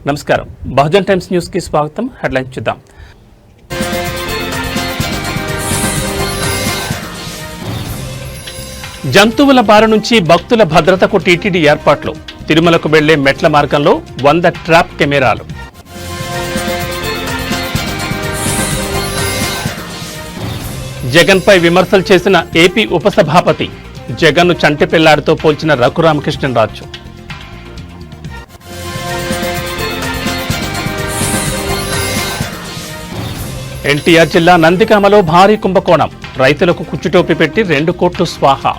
నమస్కారం. Bahujan times news కి స్వాగతం. హెడ్లైన్స్ చూద్దాం. జంతువుల బారి నుంచి భక్తుల భద్రతకు టీటీడీ ఏర్పాట్లు. తిరుమలకు వెళ్లే మెట్ల మార్గంలో 100 ట్రాప్ కెమెరాలు. జగన్పై విమర్శలు చేసిన ఏపీ ఉపసభాపతి. జగన్ను చంటి పిల్లాడితో పోల్చిన రఘురామకృష్ణరాజు. ఎన్టీఆర్ జిల్లా నందిగామలో భారీ కుంభకోణం. రైతులకు కుచ్చుటోపి పెట్టి 2 కోట్లు స్వాహా.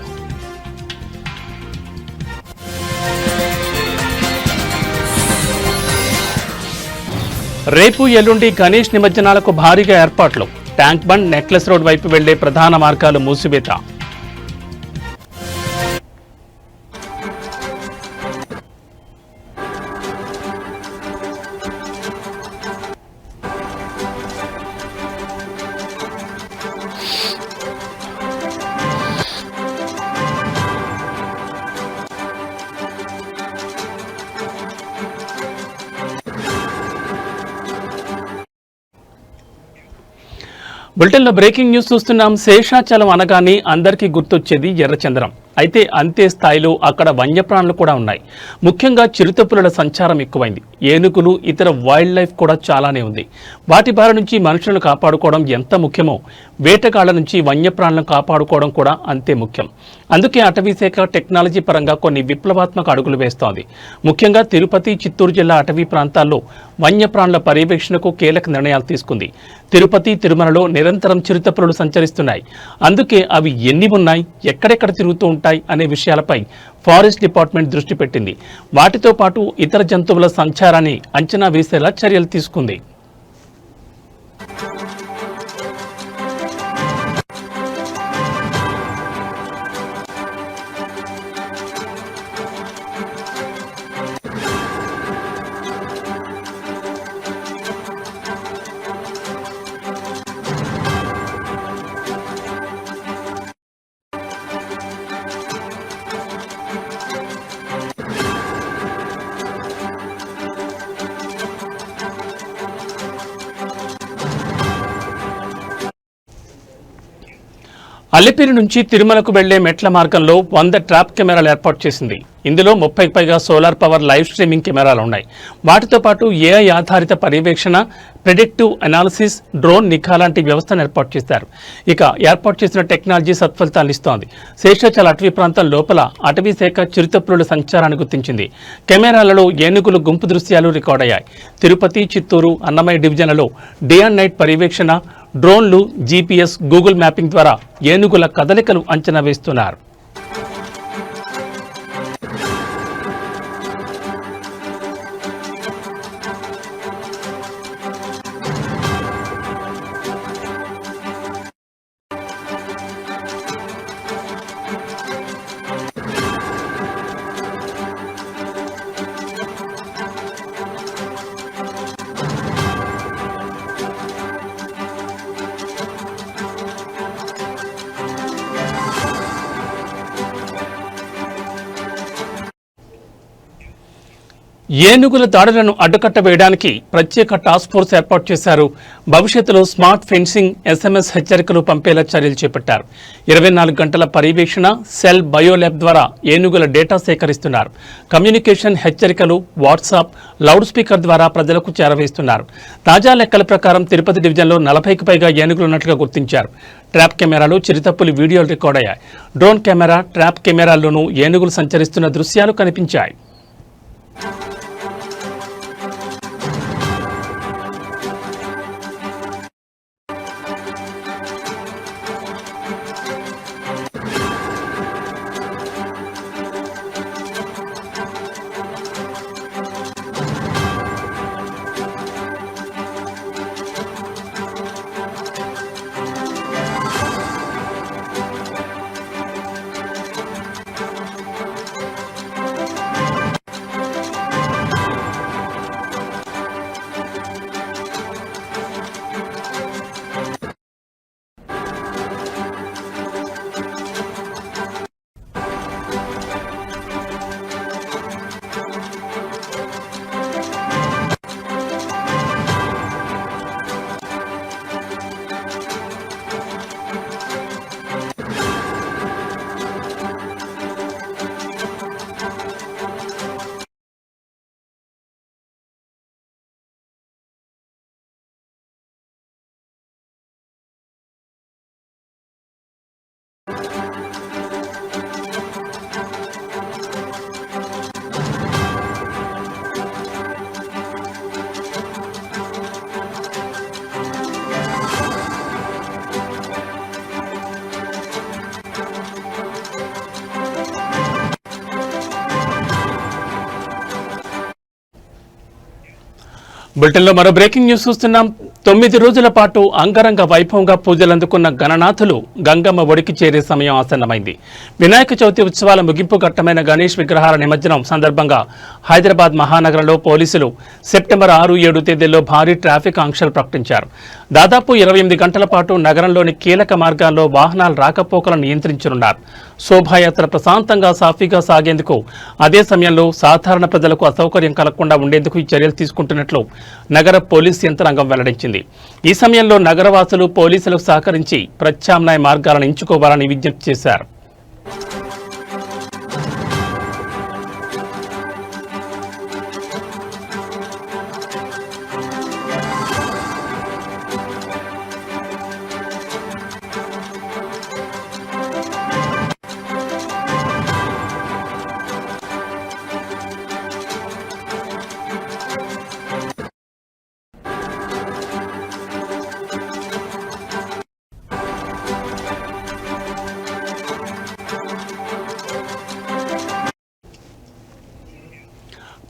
రేపు ఎల్లుండి గణేష్ నిమజ్జనాలకు భారీగా ఏర్పాట్లు. ట్యాంక్ బండ్, నెక్లెస్ రోడ్ వైపు వెళ్లే ప్రధాన మార్గాలు మూసివేత. బులెటిన్లో బ్రేకింగ్ న్యూస్ చూస్తున్నాం. శేషాచలం అనగానే అందరికీ గుర్తొచ్చేది ఎర్రచందనం. అయితే అంతే స్థాయిలో అక్కడ వన్యప్రాణులు కూడా ఉన్నాయి. ముఖ్యంగా చిరుతపులుల సంచారం ఎక్కువైంది. ఏనుగులు, ఇతర వైల్డ్ లైఫ్ కూడా చాలానే ఉంది. వాటి బారి నుంచి మనుషులను కాపాడుకోవడం ఎంత ముఖ్యమో వేటగాళ్ల నుంచి వన్యప్రాణులను కాపాడుకోవడం కూడా అంతే ముఖ్యం. అందుకే అటవీశాఖ టెక్నాలజీ పరంగా కొన్ని విప్లవాత్మక అడుగులు వేస్తోంది. ముఖ్యంగా తిరుపతి, చిత్తూరు జిల్లా అటవీ ప్రాంతాల్లో వన్యప్రాణుల పర్యవేక్షణకు కీలక నిర్ణయాలు తీసుకుంది. తిరుపతి, తిరుమలలో నిరంతరం చిరుతపులులు సంచరిస్తున్నాయి. అందుకే అవి ఎన్ని ఉన్నాయి, ఎక్కడెక్కడ తిరుగుతూ ఉంటాయి అనే విషయాలపై ఫారెస్ట్ డిపార్ట్మెంట్ దృష్టి పెట్టింది. వాటితో పాటు ఇతర జంతువుల సంచారాన్ని అంచనా వేసేలా చర్యలు తీసుకుంది. అలిపిరి నుంచి తిరుమలకు వెళ్లే మెట్ల మార్గంలో 100 ట్రాప్ కెమెరాలు ఏర్పాటు చేసింది. ఇందులో 30కి పైగా సోలార్ పవర్ లైవ్ స్ట్రీమింగ్ కెమెరాలు ఉన్నాయి. వాటితో పాటు ఏఐ ఆధారిత పర్యవేక్షణ, ప్రెడిక్టివ్ అనాలిసిస్, డ్రోన్ నిఘా లాంటి వ్యవస్థను ఏర్పాటు చేశారు. ఇక ఏర్పాటు చేసిన టెక్నాలజీ సత్ఫలితాలు ఇస్తోంది. శేషాచల అటవీ ప్రాంతం లోపల అటవీ శాఖ చిరుతపులుల సంచారాన్ని గుర్తించింది. కెమెరాలలో ఏనుగులు గుంపు దృశ్యాలు రికార్డయ్యాయి. తిరుపతి, చిత్తూరు, అన్నమయ్య డివిజన్లలో డే అండ్ నైట్ పర్యవేక్షణ, డ్రోన్లు, జీపీఎస్, గూగుల్ మ్యాపింగ్ ద్వారా ఏనుగుల కదలికలు అంచనా వేస్తున్నారు. ఏనుగుల దాడులను అడ్డుకట్ట వేయడానికి ప్రత్యేక టాస్క్ ఫోర్స్ ఏర్పాటు చేశారు. భవిష్యత్తులో స్మార్ట్ ఫెన్సింగ్, SMS హెచ్చరికలు పంపేలా చర్యలు చేపట్టారు. 24 గంటల పర్యవేక్షణ, సెల్ బయోల్యాబ్ ద్వారా ఏనుగుల డేటా సేకరిస్తున్నారు. కమ్యూనికేషన్, హెచ్చరికలు వాట్సాప్, లౌడ్ స్పీకర్ ద్వారా ప్రజలకు చేరవేస్తున్నారు. తాజా లెక్కల ప్రకారం తిరుపతి డివిజన్లో 40కి పైగా ఏనుగులు ఉన్నట్లుగా గుర్తించారు. ట్రాప్ కెమెరాలు, చిరుతపులి వీడియోలు రికార్డ్ అయ్యాయి. డ్రోన్ కెమెరా, ట్రాప్ కెమెరాల్లోనూ ఏనుగులు సంచరిస్తున్న దృశ్యాలు కనిపించాయి. బులెటిన్లో మరో బ్రేకింగ్ న్యూస్ చూస్తున్నాం. 9 రోజుల పాటు అంగరంగ వైభవంగా పూజలు అందుకున్న గణనాథులు గంగమ్మ ఒడికి చేరే సమయం ఆసన్నమైంది. వినాయక చవితి ఉత్సవాల ముగింపు ఘట్టమైన గణేష్ విగ్రహాల నిమజ్జనం సందర్భంగా హైదరాబాద్ మహానగరంలో పోలీసులు సెప్టెంబర్ 6, 7 తేదీల్లో భారీ ట్రాఫిక్ ఆంక్షలు ప్రకటించారు. దాదాపు 28 గంటల పాటు నగరంలోని కీలక మార్గాల్లో వాహనాల రాకపోకలను నియంత్రించనున్నారు. శోభాయాత్ర ప్రశాంతంగా సాఫీగా సాగేందుకు, అదే సమయంలో సాధారణ ప్రజలకు అసౌకర్యం కలగకుండా ఉండేందుకు ఈ చర్యలు తీసుకుంటున్నట్లు నగర పోలీస్ యంత్రాంగం వెల్లడించింది. ఈ సమయంలో నగరవాసులు పోలీసులకు సహకరించి ప్రత్యామ్నాయ మార్గాలను ఎంచుకోవాలని విజ్ఞప్తి చేశారు.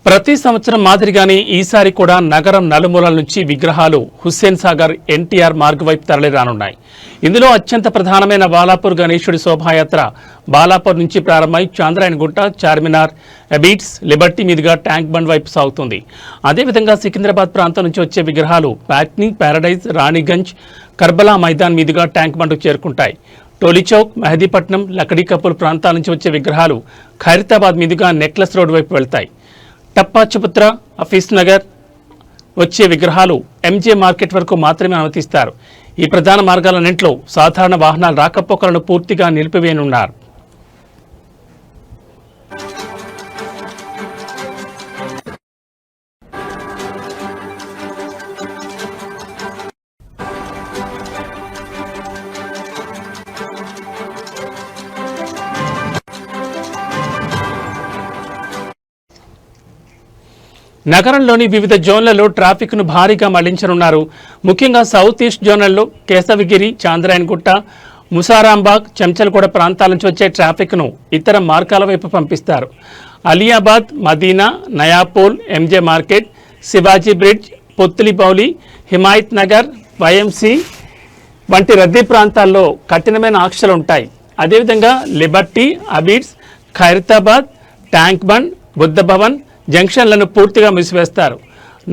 ప్రతి సంవత్సరం మాదిరిగానే ఈసారి కూడా నగరం నలుమూలల నుంచి విగ్రహాలు హుస్సేన్ సాగర్ ఎన్టీఆర్ మార్గ్ వైపు తరలిరానున్నాయి. ఇందులో అత్యంత ప్రధానమైన బాలాపూర్ గణేశుడి శోభాయాత్ర బాలాపూర్ నుంచి ప్రారంభమై చాంద్రాయణగుట్ట, చార్మినార్, అబీట్స్, లిబర్టీ మీదుగా ట్యాంక్ బండ్ వైపు సాగుతుంది. అదేవిధంగా సికింద్రాబాద్ ప్రాంతం నుంచి వచ్చే విగ్రహాలు ప్యాట్నీ, ప్యారడైజ్, రాణిగంజ్, కర్బలా మైదాన్ మీదుగా ట్యాంక్ బండ్కు చేరుకుంటాయి. టోలీచౌక్, మెహదీపట్నం, లకడీ కపూర్ ప్రాంతాల నుంచి వచ్చే విగ్రహాలు ఖైరతాబాద్ మీదుగా నెక్లెస్ రోడ్ వైపు వెళ్తాయి. టప్పాచుపుత్ర, హఫీజ్ నగర్ వచ్చే విగ్రహాలు ఎంజే మార్కెట్ వరకు మాత్రమే అనుమతిస్తారు. ఈ ప్రధాన మార్గాలన్నింటిలో సాధారణ వాహనాల రాకపోకలను పూర్తిగా నిలిపివేయనున్నారు. నగరంలోని వివిధ జోన్లలో ట్రాఫిక్ను భారీగా మళ్లించనున్నారు. ముఖ్యంగా సౌత్ ఈస్ట్ జోన్లలో కేశవగిరి, చాంద్రాయణగుట్ట, ముసారాంబాగ్, చెంచల్గూడ ప్రాంతాల నుంచి వచ్చే ట్రాఫిక్ను ఇతర మార్గాల వైపు పంపిస్తారు. Aliabad, Madina, Nayapul, MJ market, Shivaji bridge, Putlibowli, Himayat Nagar, YMCA వంటి రద్దీ ప్రాంతాల్లో కఠినమైన ఆంక్షలు ఉంటాయి. అదేవిధంగా లిబర్టీ, అబీడ్స్, ఖైరతాబాద్, ట్యాంక్ బండ్, బుద్ధ భవన్ జంక్షన్లను పూర్తిగా మూసివేస్తారు.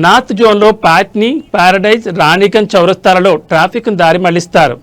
నార్త్ జోన్లో ప్యాట్నీ, ప్యారడైజ్, రాణిగంజ్ చౌరస్తాలలో ట్రాఫిక్ను దారి మళ్లిస్తారు.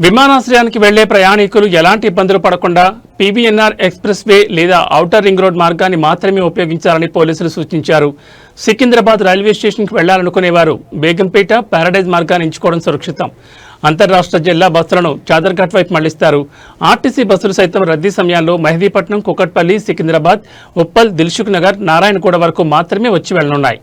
విమానాశ్రయానికి వెళ్లే ప్రయాణికులు ఎలాంటి ఇబ్బందులు పడకుండా పీవీఎన్ఆర్ ఎక్స్ప్రెస్ వే లేదా ఔటర్ రింగ్ రోడ్ మార్గాన్ని మాత్రమే ఉపయోగించాలని పోలీసులు సూచించారు. సికింద్రాబాద్ రైల్వే స్టేషన్కి వెళ్లాలనుకునేవారు బేగంపేట, ప్యారడైజ్ మార్గాన్ని ఎంచుకోవడం సురక్షితం. అంతర్రాష్ట్ర జిల్లా బస్సులను చాదర్ఘాట్ వైపు మళ్లిస్తారు. ఆర్టీసీ బస్సులు సైతం రద్దీ సమయాల్లో మెహదీపట్నం, కుకట్పల్లి, సికింద్రాబాద్, ఉప్పల్, దిల్సుఖ్ నగర్, నారాయణగూడ వరకు మాత్రమే వచ్చి వెళ్లనున్నాయి.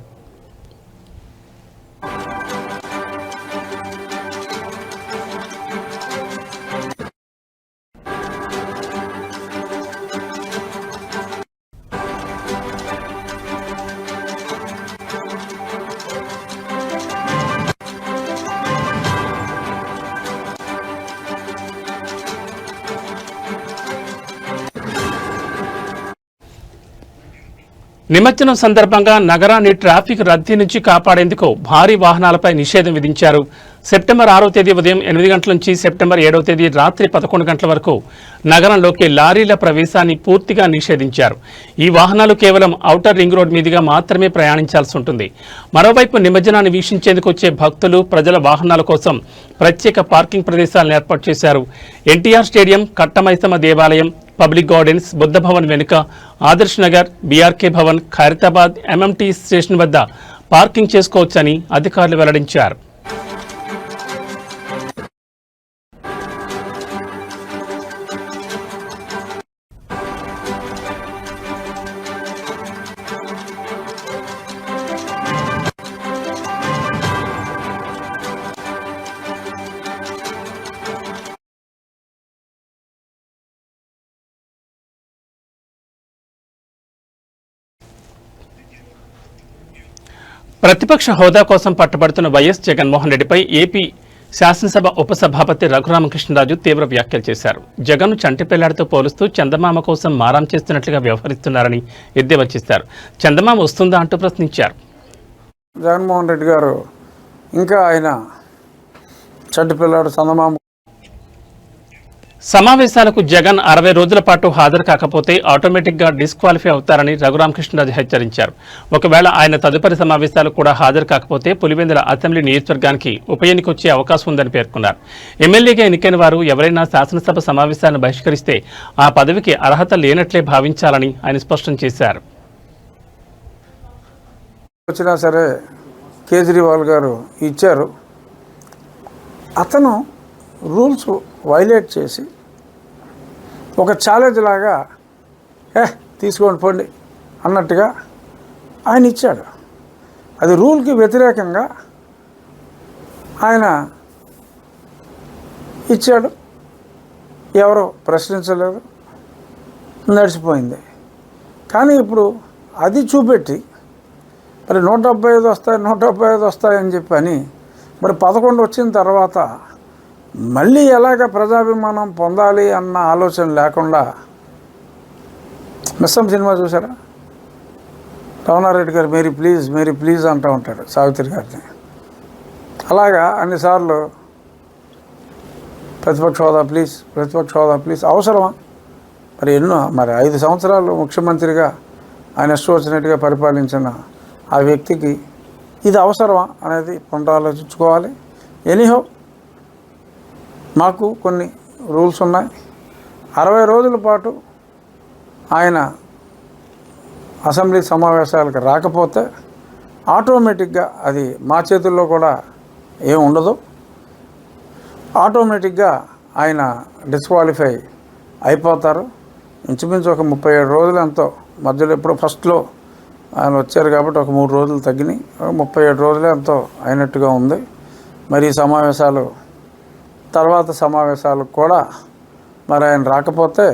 నిమజ్జనం సందర్భంగా నగరాన్ని ట్రాఫిక్ రద్దీ నుంచి కాపాడేందుకు భారీ వాహనాలపై నిషేధం విధించారు. సెప్టెంబర్ 6వ తేదీ ఉదయం 8 గంటల నుంచి సెప్టెంబర్ 7వ తేదీ రాత్రి 11 గంటల వరకు నగరంలోకి లారీల ప్రవేశాన్ని పూర్తిగా నిషేధించారు. ఈ వాహనాలు కేవలం ఔటర్ రింగ్ రోడ్ మీదుగా మాత్రమే ప్రయాణించాల్సి ఉంటుంది. మరోవైపు నిమజ్జనాన్ని వీక్షించేందుకు వచ్చే భక్తులు, ప్రజల వాహనాల కోసం ప్రత్యేక పార్కింగ్ ప్రదేశాలను ఏర్పాటు చేశారు. ఎన్టీఆర్ స్టేడియం, కట్టమైసమ్మ దేవాలయం, పబ్లిక్ గార్డెన్స్, బుద్ధ భవన్ వెనుక, Adarsh Nagar, BRK Bhavan, Khairatabad MMT station వద్ద పార్కింగ్ చేసుకోవచ్చని అధికారులు వెల్లడించారు. ప్రతిపక్ష హోదా కోసం పట్టుబడుతున్న వైఎస్ జగన్మోహన్ రెడ్డిపై ఏపీ శాసనసభ ఉపసభాపతి రఘురామకృష్ణరాజు తీవ్ర వ్యాఖ్యలు చేశారు. జగన్ను చంటిపిల్లాడితో పోలుస్తూ చందమామ కోసం మారం చేస్తున్నట్లుగా వ్యవహరిస్తున్నారని ఎద్దేవా చేశారు. చందమామ వస్తుందా అంటూ ప్రశ్నించారు. జగన్మోహన్ రెడ్డి గారు ఇంకా ఆయన చంటిపిల్లాడు చందమామ సమావేశాలకు జగన్ 60 రోజుల పాటు హాజరు కాకపోతే ఆటోమేటిక్గా డిస్క్వాలిఫై అవుతారని రఘురామకృష్ణరాజు హెచ్చరించారు. ఒకవేళ ఆయన తదుపరి సమావేశాలకు కూడా హాజరు కాకపోతే పులివెందుల అసెంబ్లీ నియోజకవర్గానికి ఉప ఎన్నిక వచ్చే అవకాశం ఉందని పేర్కొన్నారు. ఎమ్మెల్యేగా ఎన్నికైన వారు ఎవరైనా శాసనసభ సమావేశాలను బహిష్కరిస్తే ఆ పదవికి అర్హత లేనట్లే భావించాలని ఆయన స్పష్టం చేశారు. వచ్చినా సరే కేజ్రీవాల్ గారు ఇచ్చారు. అతను రూల్స్ వైలేట్ చేసి ఒక ఛాలెంజ్ లాగా తీసుకోండి పోండి అన్నట్టుగా ఆయన ఇచ్చాడు. అది రూల్కి వ్యతిరేకంగా ఆయన ఇచ్చాడు. ఎవరో ప్రశ్నించలేదు, నడిచిపోయింది. కానీ ఇప్పుడు అది చూపెట్టి మరి 175 వస్తాయని చెప్పని మరి 11 వచ్చిన తర్వాత మళ్ళీ ఎలాగ ప్రజాభిమానం పొందాలి అన్న ఆలోచన లేకుండా మిస్సం సినిమా చూసారా? రమణారెడ్డి గారు మేరీ ప్లీజ్ అంటూ ఉంటాడు సావిత్రి గారిని. అలాగా అన్నిసార్లు ప్రతిపక్ష హోదా ప్లీజ్ అవసరమా? మరి 5 సంవత్సరాలు ముఖ్యమంత్రిగా ఆయన ఇష్టం వచ్చినట్టుగా పరిపాలించిన ఆ వ్యక్తికి ఇది అవసరమా అనేది పునరాలోచించుకోవాలి. ఎనీహౌ మాకు కొన్ని రూల్స్ ఉన్నాయి. 60 రోజుల పాటు ఆయన అసెంబ్లీ సమావేశాలకు రాకపోతే ఆటోమేటిక్గా అది మా చేతుల్లో కూడా ఏం ఉండదు. ఆటోమేటిక్గా ఆయన డిస్క్వాలిఫై అయిపోతారు. ఇంచుమించు ఒక 37 రోజులు ఎంతో మధ్యలో ఎప్పుడో ఫస్ట్లో ఆయన వచ్చారు కాబట్టి ఒక 3 రోజులు తగ్గినాయి. 37 రోజులే ఎంతో అయినట్టుగా ఉంది. మరి ఈ సమావేశాలు తర్వాత సమావేశాలకు కూడా మరి ఆయన రాకపోతే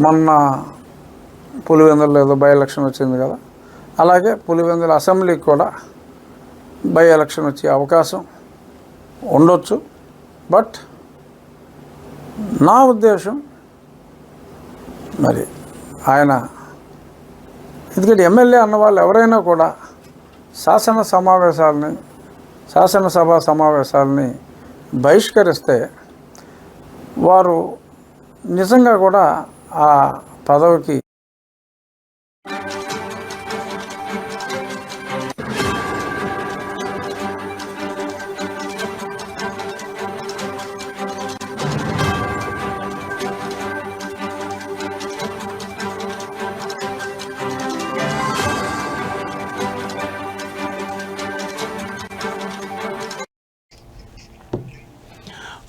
మొన్న పులివెందులు ఏదో బై ఎలక్షన్ వచ్చింది కదా, అలాగే పులివెందుల అసెంబ్లీకి కూడా బై ఎలక్షన్ వచ్చే అవకాశం ఉండొచ్చు. బట్ నా ఉద్దేశం మరి ఆయన ఎందుకంటే ఎమ్మెల్యే అన్న వాళ్ళు ఎవరైనా కూడా శాసనసభ సమావేశాలని బహిష్కరిస్తే వారు నిజంగా కూడా ఆ పదవికి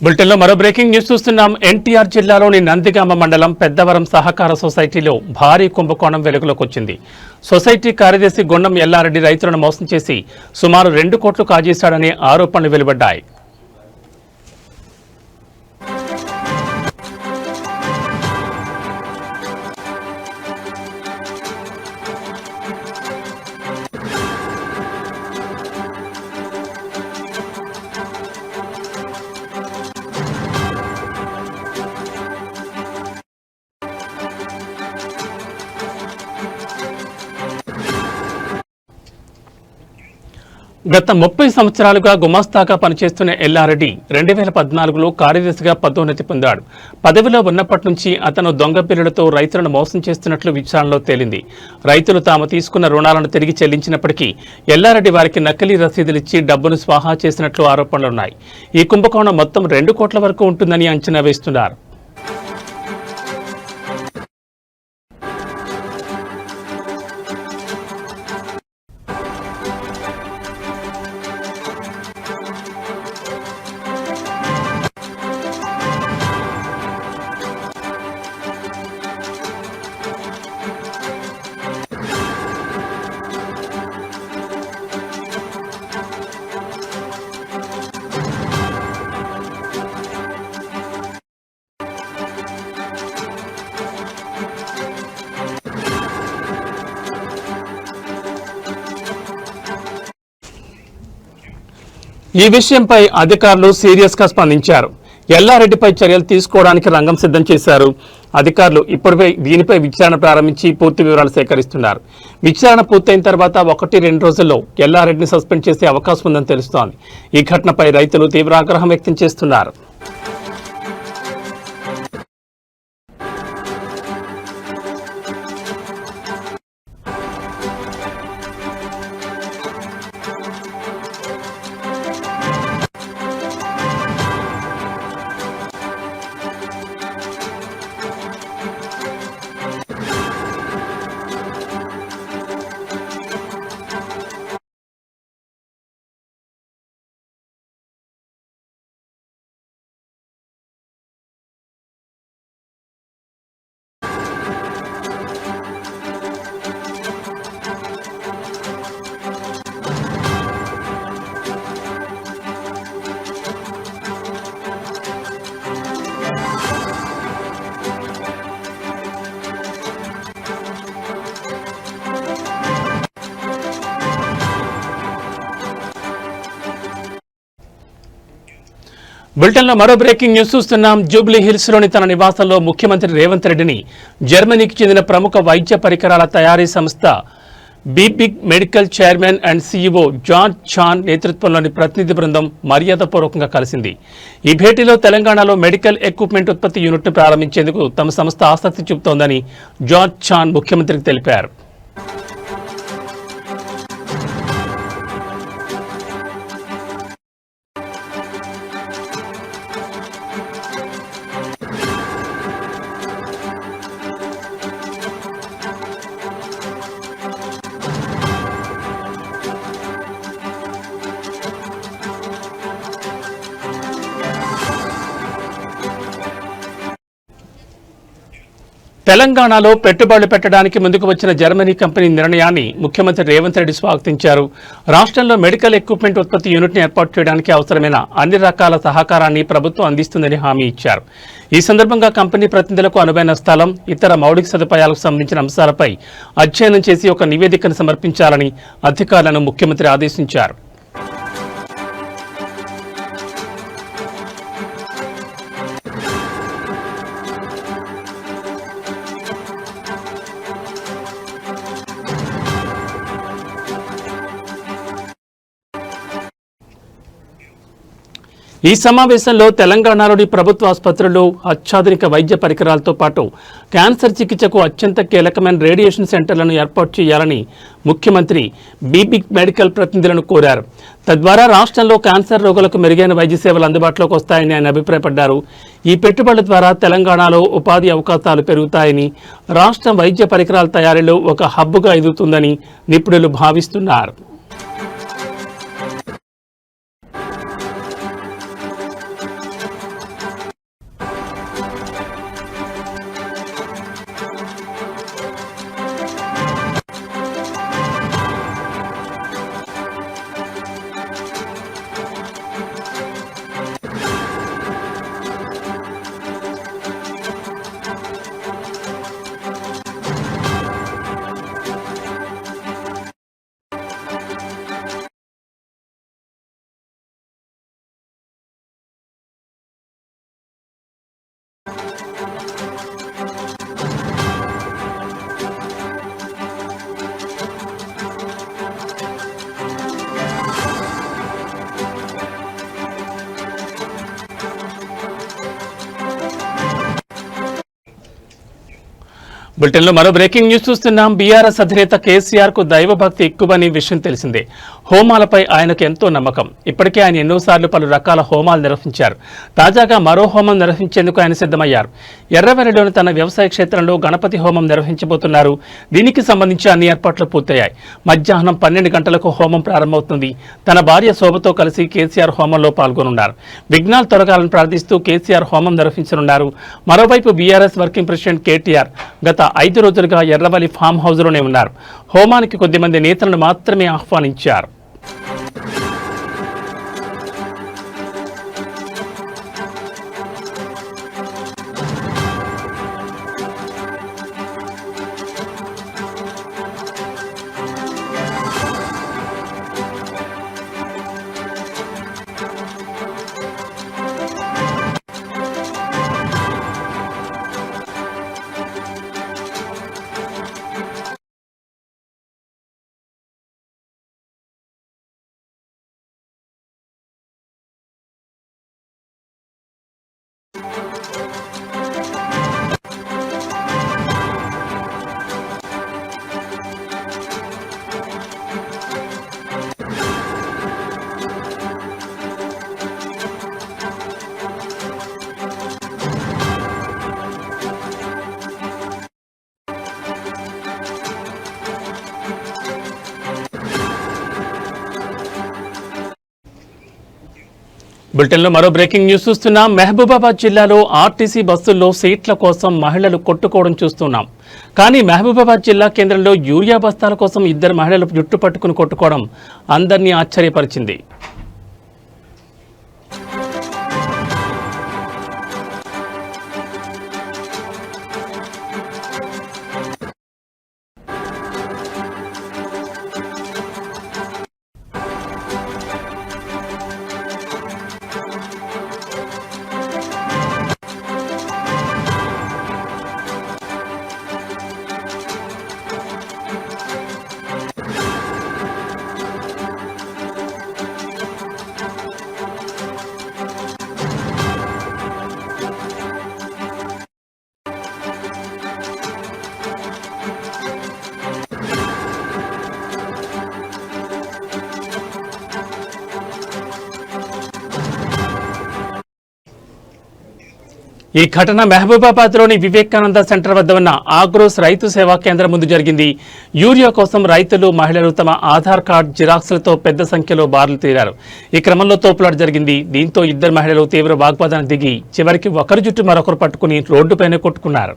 బులెటిన్లో మరో బ్రేకింగ్ న్యూస్ చూస్తున్నాం. ఎన్టీఆర్ జిల్లాలోని నందిగామ మండలం పెద్దవరం సహకార సొసైటీలో భారీ కుంభకోణం వెలుగులోకి వచ్చింది. సొసైటీ కార్యదర్శి గుండం ఎల్లారెడ్డి రైతులను మోసం చేసి సుమారు 2 కోట్లు కాజేశాడనే ఆరోపణలు వెలువడ్డాయి. గత 30 సంవత్సరాలుగా గుమాస్తాగా పనిచేస్తున్న ఎల్లారెడ్డి 2014లో కార్యదర్శిగా పదోన్నతి పొందాడు. పదవిలో ఉన్నప్పటి నుంచి అతను దొంగ బిల్లులతో రైతులను మోసం చేస్తున్నట్లు విచారణలో తేలింది. రైతులు తాము తీసుకున్న రుణాలను తిరిగి చెల్లించినప్పటికీ ఎల్లారెడ్డి వారికి నకిలీ రసీదులిచ్చి డబ్బును స్వాహా చేసినట్లు ఆరోపణలున్నాయి. ఈ కుంభకోణం మొత్తం 2 కోట్ల వరకు ఉంటుందని అంచనా వేస్తున్నారు. ఈ విషయంపై అధికారులు సీరియస్ గా స్పందించారు. ఎల్లారెడ్డిపై చర్యలు తీసుకోవడానికి రంగం సిద్ధం చేశారు. అధికారులు ఇప్పటిపై దీనిపై విచారణ ప్రారంభించి పూర్తి వివరాలు సేకరిస్తున్నారు. విచారణ పూర్తయిన తర్వాత 1-2 రోజుల్లో ఎల్లారెడ్డిని సస్పెండ్ చేసే అవకాశం ఉందని తెలుస్తోంది. ఈ ఘటనపై రైతులు తీవ్ర ఆగ్రహం వ్యక్తం చేస్తున్నారు. బులెటిన్లో మరో బ్రేకింగ్ న్యూస్ చూస్తున్నాం. జూబ్లీ హిల్స్ లోని తన నివాసంలో ముఖ్యమంత్రి రేవంత్ రెడ్డిని జర్మనీకి చెందిన ప్రముఖ వైద్య పరికరాల తయారీ సంస్థ Bebig Medical chairman and CEO John Chan నేతృత్వంలోని ప్రతినిధి బృందం మర్యాదపూర్వకంగా కలిసింది. ఈ భేటీలో తెలంగాణలో మెడికల్ ఎక్విప్మెంట్ ఉత్పత్తి యూనిట్ను ప్రారంభించేందుకు తమ సంస్థ ఆసక్తి చూపుతోందని జాన్ చాన్ ముఖ్యమంత్రికి తెలిపారు. తెలంగాణలో పెట్టుబడులు పెట్టడానికి ముందుకు వచ్చిన జర్మనీ కంపెనీ నిర్ణయాన్ని ముఖ్యమంత్రి రేవంత్ రెడ్డి స్వాగతించారు. రాష్ట్రంలో మెడికల్ ఎక్విప్మెంట్ ఉత్పత్తి యూనిట్ని ఏర్పాటు చేయడానికి అవసరమైన అన్ని రకాల సహకారాన్ని ప్రభుత్వం అందిస్తుందని హామీ ఇచ్చారు. ఈ సందర్భంగా కంపెనీ ప్రతినిధులకు అనువైన స్థలం, ఇతర మౌలిక సదుపాయాలకు సంబంధించిన అంశాలపై అధ్యయనం చేసి ఒక నివేదికను సమర్పించాలని అధికారులను ముఖ్యమంత్రి ఆదేశించారు. ఈ సమావేశంలో తెలంగాణలోని ప్రభుత్వ ఆసుపత్రుల్లో అత్యాధునిక వైద్య పరికరాలతో పాటు క్యాన్సర్ చికిత్సకు అత్యంత కీలకమైన రేడియేషన్ సెంటర్లను ఏర్పాటు చేయాలని ముఖ్యమంత్రి బీబిగ్ మెడికల్ ప్రతినిధులను కోరారు. తద్వారా రాష్ట్రంలో క్యాన్సర్ రోగులకు మెరుగైన వైద్య సేవలు అందుబాటులోకి వస్తాయని ఆయన అభిప్రాయపడ్డారు. ఈ పెట్టుబడుల ద్వారా తెలంగాణలో ఉపాధి అవకాశాలు పెరుగుతాయని, రాష్ట్రం వైద్య పరికరాల తయారీలో ఒక హబ్గా ఎదుగుతుందని నిపుణులు భావిస్తున్నారు. బులెటిన్లో మరో బ్రేకింగ్ న్యూస్ చూస్తున్నాం. బీఆర్ఎస్ అధినేత కేసీఆర్ కు దైవభక్తి ఎక్కువని విషయం తెలిసిందే. హోమాలపై ఆయనకు ఎంతో నమ్మకం. ఇప్పటికే ఆయన ఎన్నోసార్లు పలు రకాల హోమాలు నిర్వహించారు. తాజాగా మరో హోమం నిర్వహించేందుకు ఆయన సిద్ధమయ్యారు. ఎర్రవెల్లిలోని తన వ్యవసాయ క్షేత్రంలో గణపతి హోమం నిర్వహించబోతున్నారు. దీనికి సంబంధించి అన్ని ఏర్పాట్లు పూర్తయ్యాయి. మధ్యాహ్నం 12 గంటలకు హోమం ప్రారంభమవుతుంది. తన భార్య శోభతో కలిసి కేసీఆర్ హోమంలో పాల్గొనున్నారు. విఘ్నాలు తొలగాలని ప్రార్థిస్తూ కేసీఆర్ హోమం నిర్వహించనున్నారు. మరోవైపు బీఆర్ఎస్ వర్కింగ్ ప్రెసిడెంట్ కేటీఆర్ గత 5 రోజులుగా ఎర్రవల్లి ఫామ్ హౌస్లోనే ఉన్నారు. హోమానికి కొద్దిమంది నేతలను మాత్రమే ఆహ్వానించారు. బులెటిన్లో మరో బ్రేకింగ్ న్యూస్ చూస్తున్నాం. మహబూబాబాద్ జిల్లాలో ఆర్టీసీ బస్సుల్లో సీట్ల కోసం మహిళలు కొట్టుకోవడం చూస్తున్నాం. కానీ మహబూబాబాద్ జిల్లా కేంద్రంలో యూరియా బస్తాల కోసం ఇద్దరు మహిళలు జుట్టు పట్టుకుని కొట్టుకోవడం అందరినీ ఆశ్చర్యపరిచింది. ఈ ఘటన మహబూబాబాద్లోని వివేకానంద సెంటర్ వద్ద ఉన్న ఆగ్రోస్ రైతు సేవా కేంద్రం ముందు జరిగింది. యూరియా కోసం రైతులు, మహిళలు తమ ఆధార్ కార్డు జిరాక్స్లతో పెద్ద సంఖ్యలో బారులు తీరారు. ఈ క్రమంలో తోపులాట జరిగింది. దీంతో ఇద్దరు మహిళలు తీవ్ర వాగ్వాదానికి దిగి చివరికి ఒకరి జుట్టు మరొకరు పట్టుకుని రోడ్డుపైనే కొట్టుకున్నారు.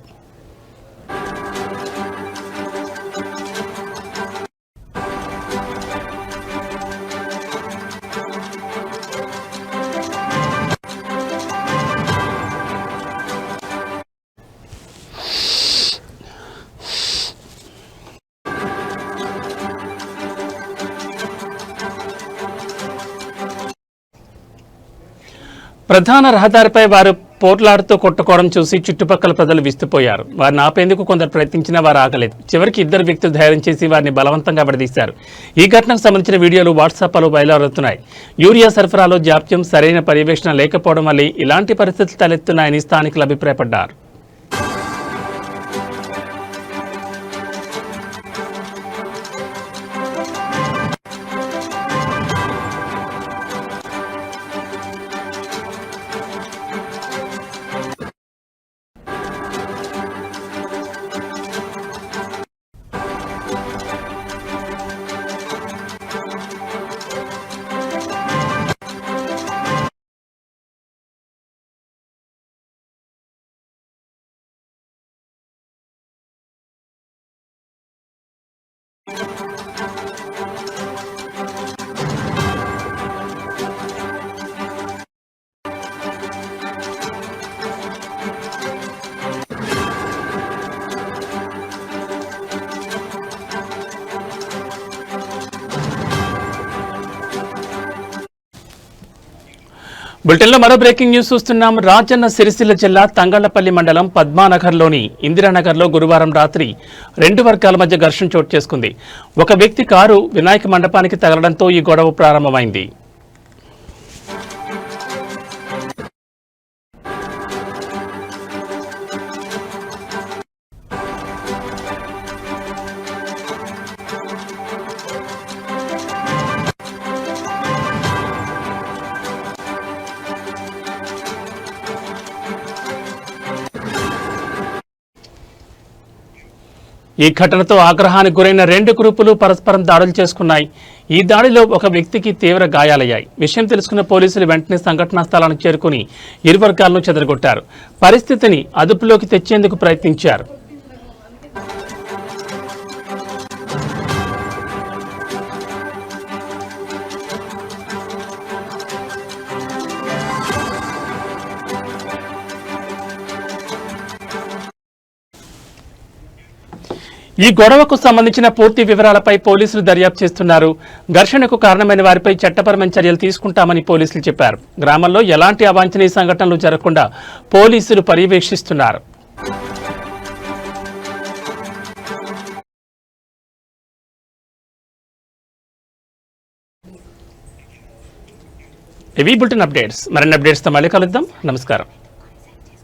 ప్రధాన రహదారిపై వారు పోట్లాడుతూ కొట్టుకోవడం చూసి చుట్టుపక్కల ప్రజలు విస్తుపోయారు. వారిని ఆపేందుకు కొందరు ప్రయత్నించినా వారు ఆగలేదు. చివరికి ఇద్దరు వ్యక్తులు ధైర్యం చేసి వారిని బలవంతంగా విడదీశారు. ఈ ఘటనకు సంబంధించిన వీడియోలు వాట్సాప్లో బయలుదేరుతున్నాయి. యూరియా సరఫరాలో జాప్యం, సరైన పర్యవేక్షణ లేకపోవడం వల్లే ఇలాంటి పరిస్థితులు తలెత్తున్నాయని స్థానికులు అభిప్రాయపడ్డారు. బులెటిన్లో మరో బ్రేకింగ్ న్యూస్ చూస్తున్నాం. రాజన్న సిరిసిల్ల జిల్లా తంగళ్లపల్లి మండలం పద్మానగర్లోని ఇందిరానగర్లో గురువారం రాత్రి 2 వర్గాల మధ్య ఘర్షణ చోటు చేసుకుంది. ఒక వ్యక్తి కారు వినాయక మండపానికి తగలడంతో ఈ గొడవ ప్రారంభమైంది. ఈ ఘటనతో ఆగ్రహానికి గురైన 2 గ్రూపులు పరస్పరం దాడులు చేసుకున్నాయి. ఈ దాడిలో ఒక వ్యక్తికి తీవ్ర గాయాలయ్యాయి. విషయం తెలుసుకున్న పోలీసులు వెంటనే సంఘటనా స్థలానికి చేరుకుని ఇరు వర్గాలను చెదరగొట్టారు. పరిస్థితిని అదుపులోకి తెచ్చేందుకు ప్రయత్నించారు. ఈ గొడవకు సంబంధించిన పూర్తి వివరాలపై పోలీసులు దర్యాప్తు చేస్తున్నారు. ఘర్షణకు కారణమైన వారిపై చట్టపరమైన చర్యలు తీసుకుంటామని పోలీసులు చెప్పారు. గ్రామంలో ఎలాంటి అవాంఛనీయ సంఘటనలు జరగకుండా పోలీసులు పర్యవేక్షిస్తున్నారు. ఇవి బులెటిన్ అప్డేట్స్. మరిన్ని అప్డేట్స్తో మళ్ళీ కలుద్దాం. నమస్కారం.